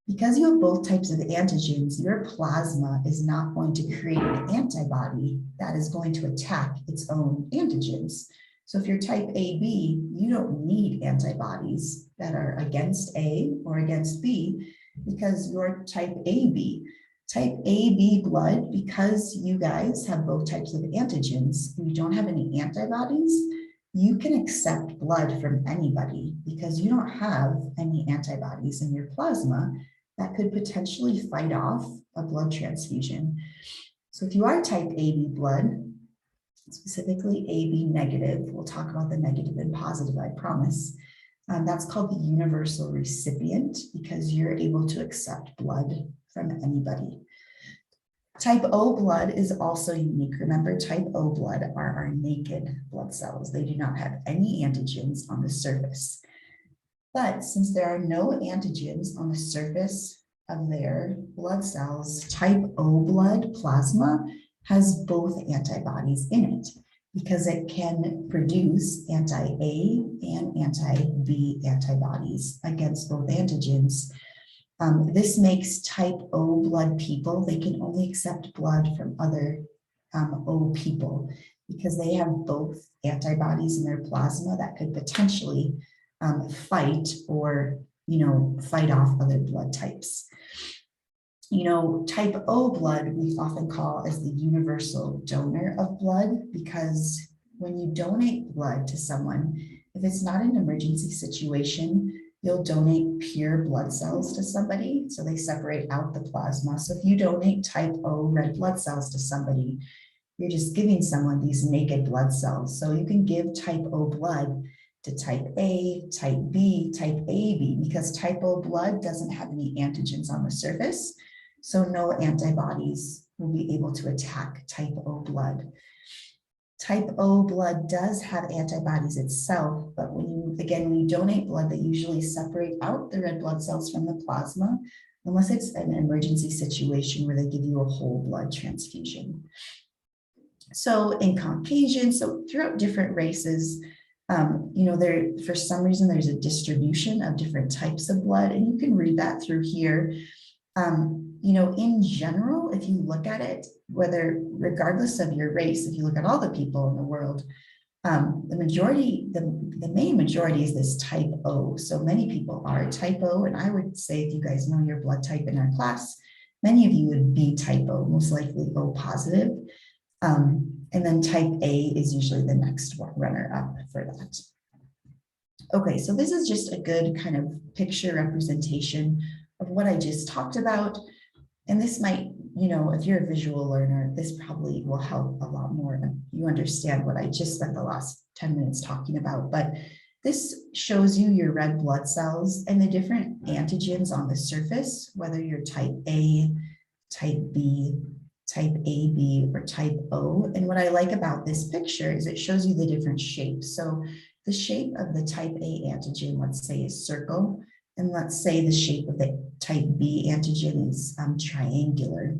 Speaker 1: Because you have both types of antigens, your plasma is not going to create an antibody that is going to attack its own antigens. So if you're type AB, you don't need antibodies that are against A or against B because you're type AB. Type AB blood, because you guys have both types of antigens and you don't have any antibodies, you can accept blood from anybody because you don't have any antibodies in your plasma that could potentially fight off a blood transfusion. So if you are type AB blood, specifically AB negative, we'll talk about the negative and positive, I promise. That's called the universal recipient because you're able to accept blood from anybody. Type O blood is also unique. Remember, type O blood are our naked blood cells. They do not have any antigens on the surface. But since there are no antigens on the surface of their blood cells, type O blood plasma has both antibodies in it because it can produce anti-A and anti-B antibodies against both antigens. This makes type O blood people, they can only accept blood from other O people because they have both antibodies in their plasma that could potentially fight or, fight off other blood types. Type O blood we often call as the universal donor of blood because when you donate blood to someone, if it's not an emergency situation, you'll donate pure blood cells to somebody, so they separate out the plasma. So if you donate type O red blood cells to somebody, you're just giving someone these naked blood cells. So you can give type O blood to type A, type B, type AB, because type O blood doesn't have any antigens on the surface, so no antibodies will be able to attack type O blood. Type O blood does have antibodies itself, but when you donate blood, they usually separate out the red blood cells from the plasma, unless it's an emergency situation where they give you a whole blood transfusion. So in Caucasian, so throughout different races, for some reason, there's a distribution of different types of blood, and you can read that through here. In general, if you look at it, regardless of your race, if you look at all the people in the world, the main majority is this type O. So many people are type O, and I would say if you guys know your blood type in our class, many of you would be type O, most likely O positive. And then type A is usually the next one, runner up for that. Okay, so this is just a good kind of picture representation of what I just talked about. And this might, if you're a visual learner, this probably will help a lot more. You understand what I just spent the last 10 minutes talking about, but this shows you your red blood cells and the different antigens on the surface, whether you're type A, type B, type AB, or type O. And what I like about this picture is it shows you the different shapes. So the shape of the type A antigen, let's say, is circle. And let's say the shape of the type B antigen is triangular.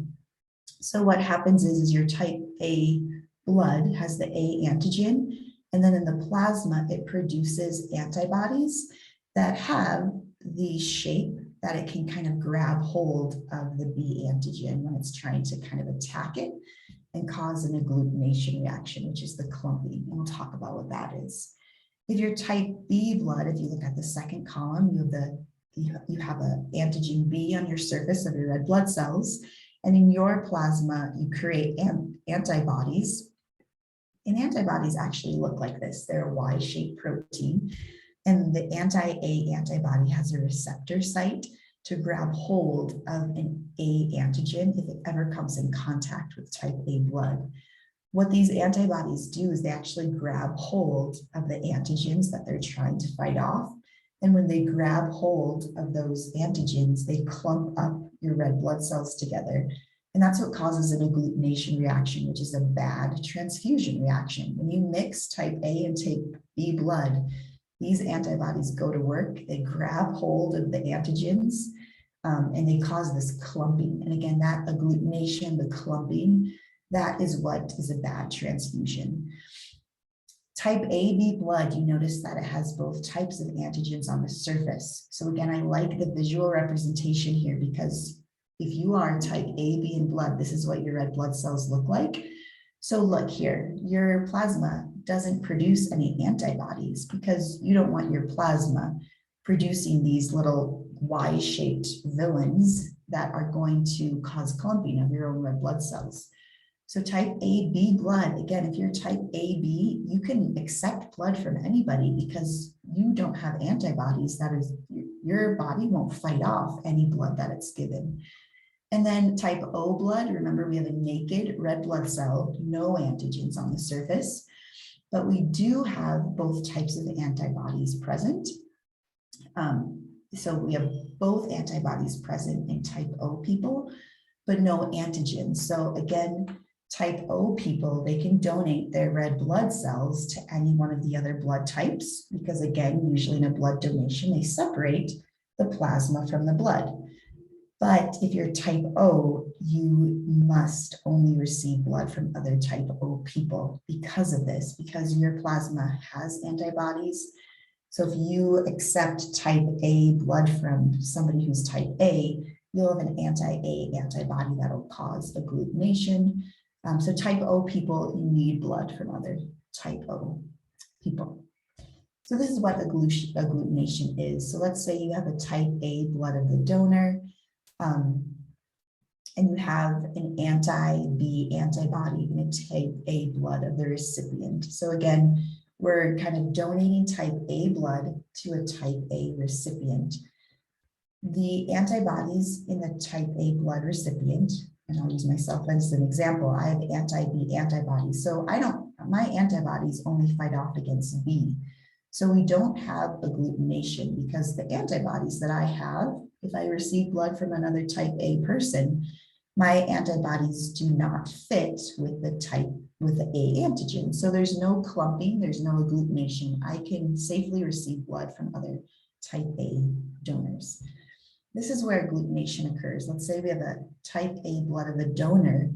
Speaker 1: So what happens is your type A blood has the A antigen, and then in the plasma, it produces antibodies that have the shape that it can kind of grab hold of the B antigen when it's trying to kind of attack it and cause an agglutination reaction, which is the clumping. And we'll talk about what that is. If you're type B blood, if you look at the second column, you have an antigen B on your surface of your red blood cells, and in your plasma, you create antibodies. And antibodies actually look like this. They're a Y-shaped protein, and the anti-A antibody has a receptor site to grab hold of an A antigen if it ever comes in contact with type A blood. What these antibodies do is they actually grab hold of the antigens that they're trying to fight off. And when they grab hold of those antigens, they clump up your red blood cells together. And that's what causes an agglutination reaction, which is a bad transfusion reaction. When you mix type A and type B blood, these antibodies go to work, they grab hold of the antigens, and they cause this clumping. And again, that agglutination, the clumping, that is what is a bad transfusion. Type AB blood, you notice that it has both types of antigens on the surface. So again, I like the visual representation here because if you are type AB in blood, this is what your red blood cells look like. So look here, your plasma doesn't produce any antibodies because you don't want your plasma producing these little Y-shaped villains that are going to cause clumping of your own red blood cells. So type AB blood, again, if you're type AB, you can accept blood from anybody because you don't have antibodies. That is, your body won't fight off any blood that it's given. And then type O blood, remember we have a naked red blood cell, no antigens on the surface, but we do have both types of antibodies present. So we have both antibodies present in type O people, but no antigens. So again, type O people, they can donate their red blood cells to any one of the other blood types, because again, usually in a blood donation, they separate the plasma from the blood. But if you're type O, you must only receive blood from other type O people because of this, because your plasma has antibodies. So if you accept type A blood from somebody who's type A, you'll have an anti-A antibody that'll cause agglutination. So type O people, you need blood from other type O people. So this is what agglutination is. So let's say you have a type A blood of the donor, and you have an anti-B antibody in a type A blood of the recipient. So again, we're kind of donating type A blood to a type A recipient. The antibodies in the type A blood recipient, and I'll use myself as an example, I have anti-B antibodies. So my antibodies only fight off against B. So we don't have agglutination because the antibodies that I have, if I receive blood from another type A person, my antibodies do not fit with the A antigen. So there's no clumping, there's no agglutination. I can safely receive blood from other type A donors. This is where agglutination occurs. Let's say we have a type A blood of a donor,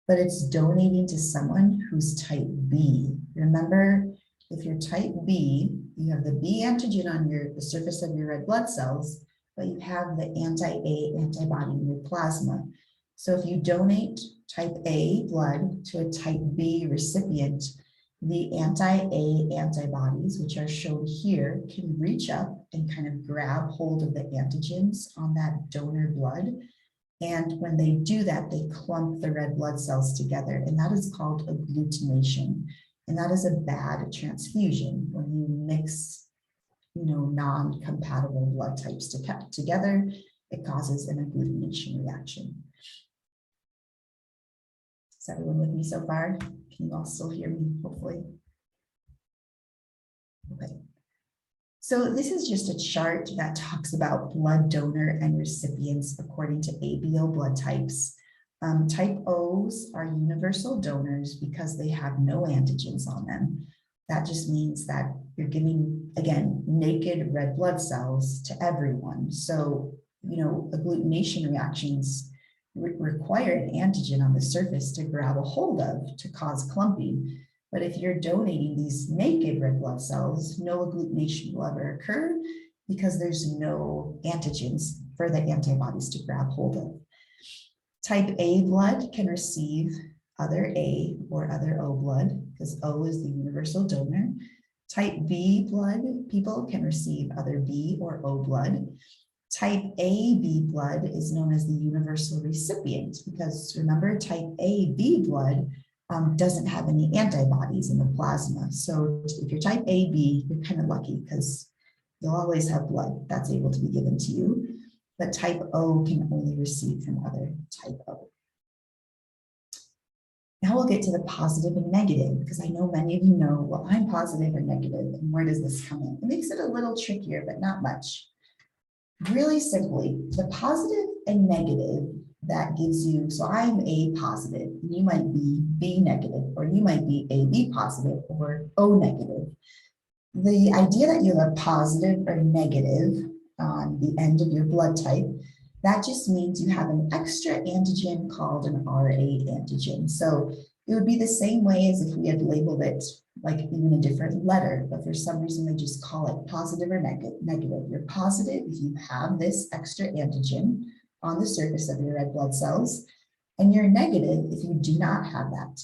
Speaker 1: but it's donating to someone who's type B. Remember, if you're type B, you have the B antigen on the surface of your red blood cells, but you have the anti-A antibody in your plasma. So if you donate type A blood to a type B recipient, the anti-A antibodies, which are shown here, can reach up and kind of grab hold of the antigens on that donor blood. And when they do that, they clump the red blood cells together, and that is called agglutination. And that is a bad transfusion when you mix, non-compatible blood types together. It causes an agglutination reaction. Is everyone with me so far? Can you all still hear me, hopefully? Okay. So this is just a chart that talks about blood donor and recipients according to ABO blood types. Type O's are universal donors because they have no antigens on them. That just means that you're giving, again, naked red blood cells to everyone. So, agglutination reactions require an antigen on the surface to grab a hold of to cause clumping. But if you're donating these naked red blood cells, no agglutination will ever occur because there's no antigens for the antibodies to grab hold of. Type A blood can receive other A or other O blood because O is the universal donor. Type B blood people can receive other B or O blood. Type AB blood is known as the universal recipient because remember, type AB blood doesn't have any antibodies in the plasma. So if you're type AB, you're kind of lucky because you'll always have blood that's able to be given to you. but type O can only receive from other type O. Now we'll get to the positive and negative, because I know many of you know, well, I'm positive or negative, and where does this come in? It makes it a little trickier, but not much. Really simply, the positive and negative, that gives you, so I'm A positive, and you might be B negative, or you might be AB positive or O negative. The idea that you have a positive or negative on the end of your blood type, that just means you have an extra antigen called an RA antigen. So it would be the same way as if we had labeled it like even a different letter, but for some reason they just call it positive or negative. You're positive if you have this extra antigen on the surface of your red blood cells, and you're negative if you do not have that.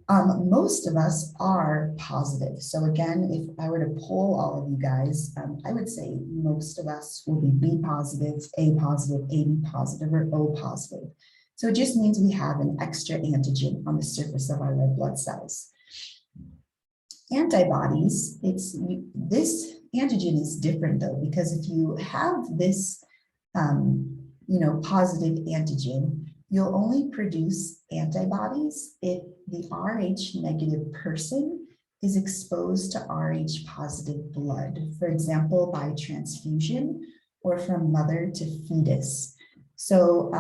Speaker 1: Most of us are positive. So again, if I were to poll all of you guys, I would say most of us will be B positive, A positive, AB positive, or O positive. So it just means we have an extra antigen on the surface of our red blood cells. Antibodies, this antigen is different though, because if you have this, positive antigen, you'll only produce antibodies if the Rh negative person is exposed to Rh positive blood, for example, by transfusion or from mother to fetus. So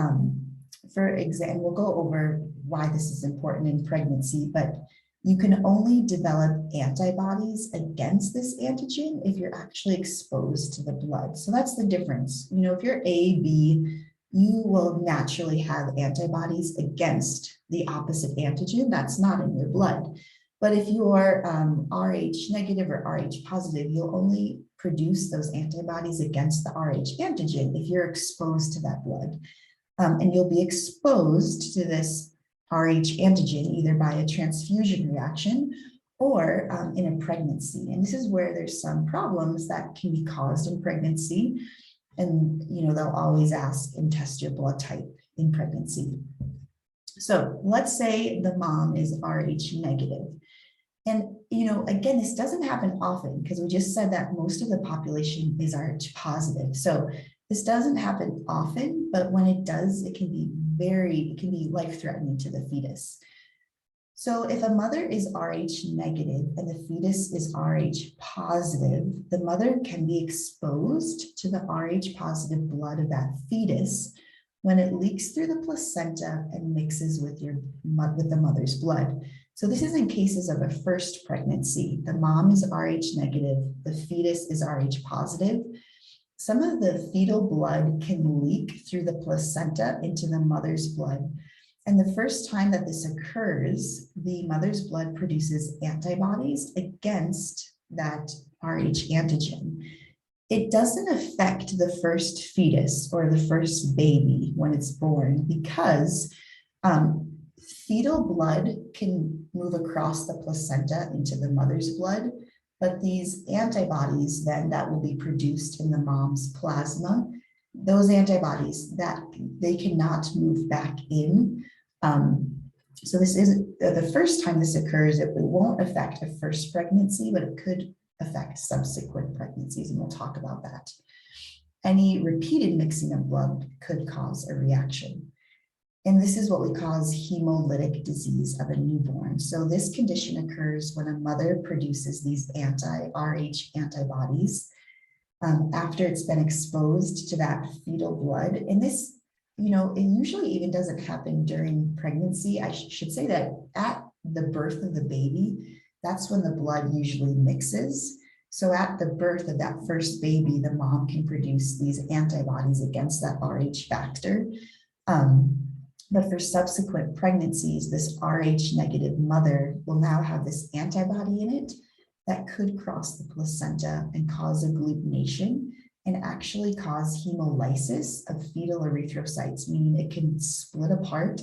Speaker 1: for example, we'll go over why this is important in pregnancy, but you can only develop antibodies against this antigen if you're actually exposed to the blood. So that's the difference. If you're A, B, you will naturally have antibodies against the opposite antigen that's not in your blood. But if you are Rh negative or Rh positive, you'll only produce those antibodies against the Rh antigen if you're exposed to that blood. And you'll be exposed to this Rh antigen either by a transfusion reaction or in a pregnancy. And this is where there's some problems that can be caused in pregnancy. And they'll always ask and test your blood type in pregnancy. So let's say the mom is Rh negative. And again, this doesn't happen often because we just said that most of the population is Rh positive. So this doesn't happen often, but when it does, it can be life-threatening to the fetus. So if a mother is Rh negative and the fetus is Rh positive, the mother can be exposed to the Rh positive blood of that fetus when it leaks through the placenta and mixes with the mother's blood. So this is in cases of a first pregnancy. The mom is Rh negative, the fetus is Rh positive. Some of the fetal blood can leak through the placenta into the mother's blood. And the first time that this occurs, the mother's blood produces antibodies against that Rh antigen. It doesn't affect the first fetus or the first baby when it's born because fetal blood can move across the placenta into the mother's blood, but these antibodies then that will be produced in the mom's plasma, those antibodies that they cannot move back in. So this is the first time this occurs, it won't affect a first pregnancy, but it could affect subsequent pregnancies, and we'll talk about that. Any repeated mixing of blood could cause a reaction. And this is what we call hemolytic disease of a newborn. So this condition occurs when a mother produces these anti-Rh antibodies after it's been exposed to that fetal blood. And this, it usually even doesn't happen during pregnancy. I should say that at the birth of the baby, that's when the blood usually mixes. So at the birth of that first baby, the mom can produce these antibodies against that Rh factor. But for subsequent pregnancies, this Rh negative mother will now have this antibody in it that could cross the placenta and cause agglutination and actually cause hemolysis of fetal erythrocytes, meaning it can split apart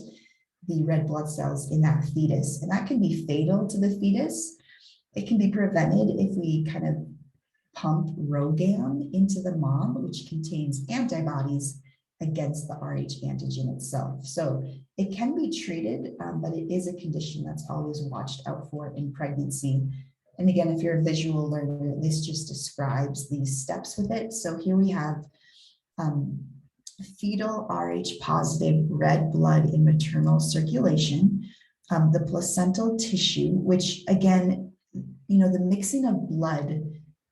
Speaker 1: the red blood cells in that fetus. And that can be fatal to the fetus. It can be prevented if we kind of pump Rogam into the mom, which contains antibodies against the Rh antigen itself. So it can be treated, but it is a condition that's always watched out for in pregnancy. And again, if you're a visual learner, this just describes these steps with it. So here we have fetal Rh positive red blood in maternal circulation, the placental tissue, which again, the mixing of blood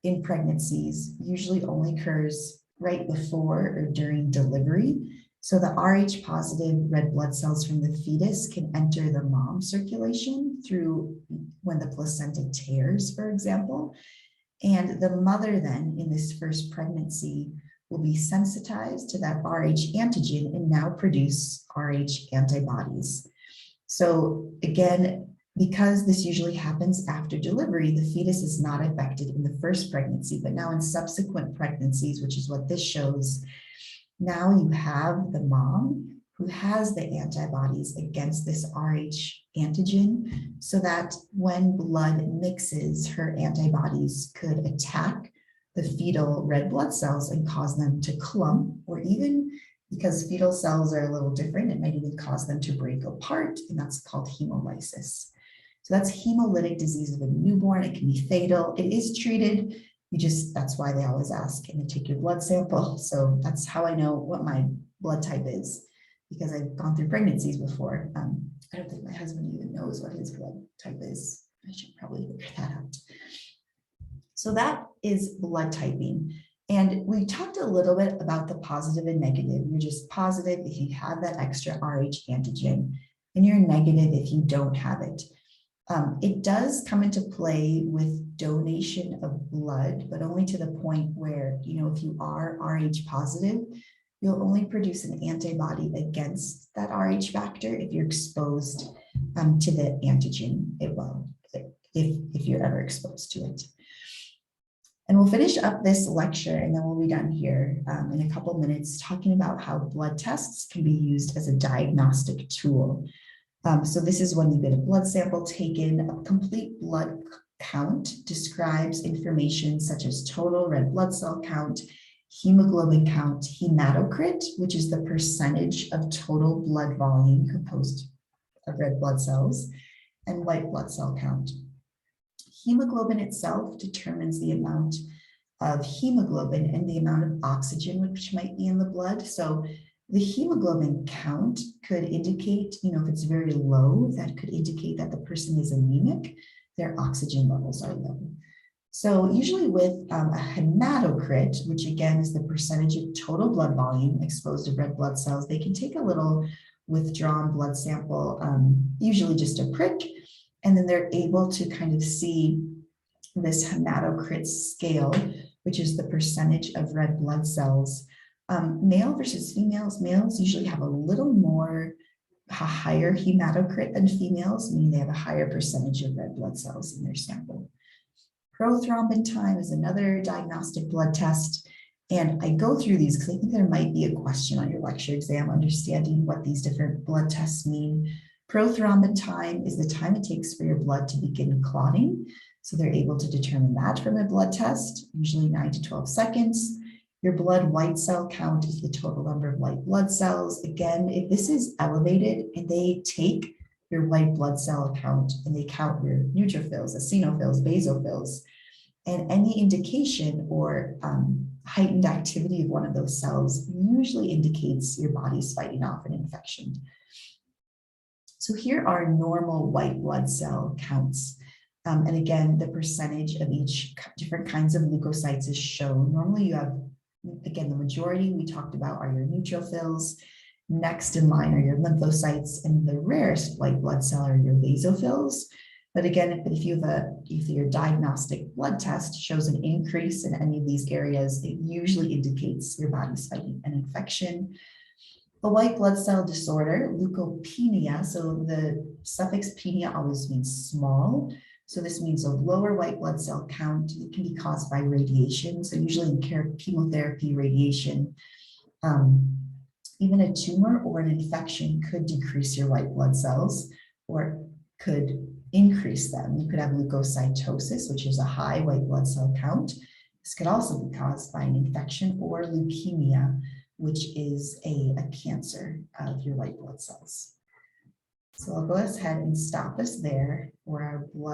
Speaker 1: in pregnancies usually only occurs right before or during delivery. So the Rh positive red blood cells from the fetus can enter the mom's circulation through when the placenta tears, for example. And the mother then in this first pregnancy will be sensitized to that Rh antigen and now produce Rh antibodies. So again, because this usually happens after delivery, the fetus is not affected in the first pregnancy, but now in subsequent pregnancies, which is what this shows, now you have the mom who has the antibodies against this Rh antigen, so that when blood mixes, her antibodies could attack the fetal red blood cells and cause them to clump, or even, because fetal cells are a little different, it might even cause them to break apart, and that's called hemolysis. So that's hemolytic disease of a newborn. It can be fatal. It is treated. That's why they always ask, can you take your blood sample? So that's how I know what my blood type is, because I've gone through pregnancies before. I don't think my husband even knows what his blood type is. I should probably figure that out. So that is blood typing. And we talked a little bit about the positive and negative. You're just positive if you have that extra Rh antigen, and you're negative if you don't have it. It does come into play with donation of blood, but only to the point where, if you are Rh positive, you'll only produce an antibody against that Rh factor if you're exposed to the antigen, if you're ever exposed to it. And we'll finish up this lecture and then we'll be done here in a couple minutes talking about how blood tests can be used as a diagnostic tool. So this is when you get a blood sample taken. A complete blood count describes information such as total red blood cell count, hemoglobin count, hematocrit, which is the percentage of total blood volume composed of red blood cells, and white blood cell count. Hemoglobin itself determines the amount of hemoglobin and the amount of oxygen which might be in the blood. So the hemoglobin count could indicate, if it's very low, that could indicate that the person is anemic, their oxygen levels are low. So usually with a hematocrit, which again is the percentage of total blood volume exposed to red blood cells, they can take a little withdrawn blood sample, usually just a prick, and then they're able to kind of see this hematocrit scale, which is the percentage of red blood cells. Male versus females, males usually have a higher hematocrit than females, meaning they have a higher percentage of red blood cells in their sample. Prothrombin time is another diagnostic blood test. And I go through these because I think there might be a question on your lecture exam, understanding what these different blood tests mean. Prothrombin time is the time it takes for your blood to begin clotting. So they're able to determine that from a blood test, usually 9 to 12 seconds. Your blood white cell count is the total number of white blood cells. Again, if this is elevated and they take your white blood cell count and they count your neutrophils, eosinophils, basophils, and any indication or heightened activity of one of those cells usually indicates your body's fighting off an infection. So here are normal white blood cell counts. And again, the percentage of each different kinds of leukocytes is shown. Normally you have, again, the majority we talked about are your neutrophils. Next in line are your lymphocytes, and the rarest white blood cell are your basophils. But again, if your diagnostic blood test shows an increase in any of these areas, it usually indicates your body's fighting an infection. A white blood cell disorder, leukopenia, so the suffix penia always means small. So this means a lower white blood cell count. It can be caused by radiation. So usually in chemotherapy, radiation, even a tumor or an infection could decrease your white blood cells or could increase them. You could have leukocytosis, which is a high white blood cell count. This could also be caused by an infection, or leukemia, which is a cancer of your white blood cells. So I'll go ahead and stop us there for our blood